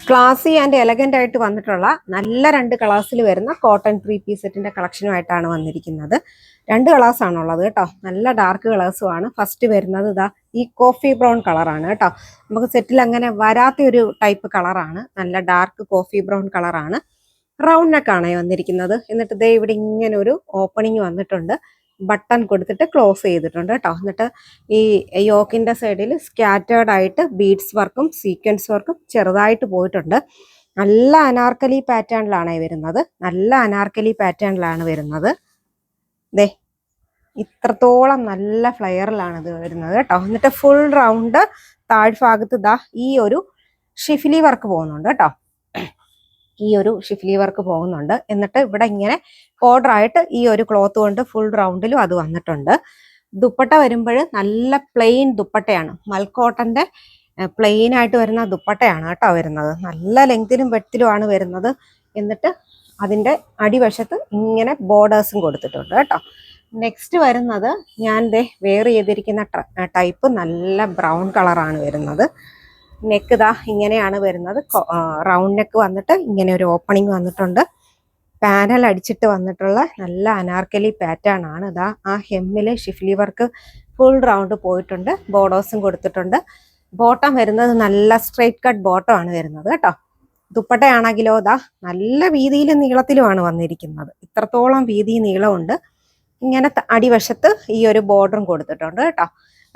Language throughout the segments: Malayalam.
ക്ലാസി ആൻഡ് എലഗന്റ് ആയിട്ട് വന്നിട്ടുള്ള നല്ല 2 കളേഴ്സിൽ വരുന്ന കോട്ടൺ 3-പീസ് സെറ്റിന്റെ കളക്ഷനുമായിട്ടാണ് വന്നിരിക്കുന്നത്. 2 കളേഴ്സ് ആണുള്ളത് കേട്ടോ. നല്ല ഡാർക്ക് കളേഴ്സും ആണ്. ഫസ്റ്റ് വരുന്നത് ഇതാ ഈ കോഫി ബ്രൗൺ കളറാണ് കേട്ടോ. നമുക്ക് സെറ്റിൽ അങ്ങനെ വരാത്ത ഒരു ടൈപ്പ് കളറാണ്. നല്ല ഡാർക്ക് കോഫി ബ്രൗൺ കളറാണ്. റൗണ്ട് നെക്കാണ് വന്നിരിക്കുന്നത്. എന്നിട്ട് ദേ ഇവിടെ ഇങ്ങനെ ഒരു ഓപ്പണിങ് വന്നിട്ടുണ്ട്. ബട്ടൺ കൊടുത്തിട്ട് ക്ലോസ് ചെയ്തിട്ടുണ്ട് കേട്ടോ. എന്നിട്ട് ഈ യോക്കിന്റെ സൈഡിൽ സ്കാറ്റേർഡ് ആയിട്ട് ബീഡ്സ് വർക്കും സീക്വൻസ് വർക്കും ചെറുതായിട്ട് പോയിട്ടുണ്ട്. നല്ല അനാർക്കലി പാറ്റേണിലാണ് വരുന്നത്. നല്ല അനാർക്കലി പാറ്റേണിലാണ് വരുന്നത്. ദേ ഇത്രത്തോളം നല്ല ഫ്ലെയറിലാണ് ഇത് വരുന്നത് കേട്ടോ. എന്നിട്ട് ഫുൾ റൗണ്ട് താഴ്ഭാഗത്ത് ഇതാ ഈ ഒരു ഷിഫ്ലി വർക്ക് പോകുന്നുണ്ട് കേട്ടോ. ഈ ഒരു ഷിഫ്ലി വർക്ക് പോകുന്നുണ്ട്. എന്നിട്ട് ഇവിടെ ഇങ്ങനെ ബോർഡർ ആയിട്ട് ഈ ഒരു ക്ലോത്ത് കൊണ്ട് ഫുൾ റൗണ്ടിലും അത് വന്നിട്ടുണ്ട്. ദുപ്പട്ട വരുമ്പോൾ നല്ല പ്ലെയിൻ ദുപ്പട്ടയാണ്. മൽക്കോട്ടന്റെ പ്ലെയിൻ ആയിട്ട് വരുന്ന ദുപ്പട്ടയാണ് കേട്ടോ വരുന്നത്. നല്ല ലെങ്തിലും വെട്ടിലുമാണ് വരുന്നത്. എന്നിട്ട് അതിന്റെ അടിവശത്ത് ഇങ്ങനെ ബോർഡേഴ്സും കൊടുത്തിട്ടുണ്ട് കേട്ടോ. നെക്സ്റ്റ് വരുന്നത് ഞാൻ വെയർ ചെയ്തിരിക്കുന്ന ടൈപ്പ് നല്ല ബ്രൗൺ കളറാണ് വരുന്നത്. നെക്ക് ഇതാ ഇങ്ങനെയാണ് വരുന്നത്. റൗണ്ട് നെക്ക് വന്നിട്ട് ഇങ്ങനെ ഒരു ഓപ്പണിങ് വന്നിട്ടുണ്ട്. പാനൽ അടിച്ചിട്ട് വന്നിട്ടുള്ള നല്ല അനാർക്കലി പാറ്റേൺ ആണ്. ഇതാ ആ ഹെമ്മില് ഷിഫ്ലി വർക്ക് ഫുൾ റൗണ്ട് പോയിട്ടുണ്ട്. ബോർഡേഴ്സും കൊടുത്തിട്ടുണ്ട്. ബോട്ടം വരുന്നത് നല്ല സ്ട്രെയിറ്റ് കട്ട് ബോട്ടം ആണ് വരുന്നത് കേട്ടോ. ദുപ്പട്ടയാണെങ്കിലോ ഇതാ നല്ല വീതിയിലും നീളത്തിലുമാണ് വന്നിരിക്കുന്നത്. ഇത്രത്തോളം വീതി നീളമുണ്ട്. ഇങ്ങനെ അടിവശത്ത് ഈ ഒരു ബോർഡറും കൊടുത്തിട്ടുണ്ട് കേട്ടോ.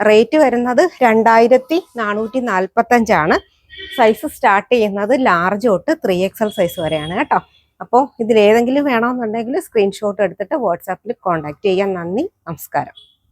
റേറ്റ് വരുന്നത് 2445 സൈസ് സ്റ്റാർട്ട് ചെയ്യുന്നത് ലാർജ് തൊട്ട് 3XL സൈസ് വരെയാണ് കേട്ടോ. അപ്പോൾ ഇതിലേതെങ്കിലും വേണമെന്നുണ്ടെങ്കിൽ സ്ക്രീൻഷോട്ട് എടുത്തിട്ട് വാട്സാപ്പിൽ കോൺടാക്ട് ചെയ്യാം. നന്ദി, നമസ്കാരം.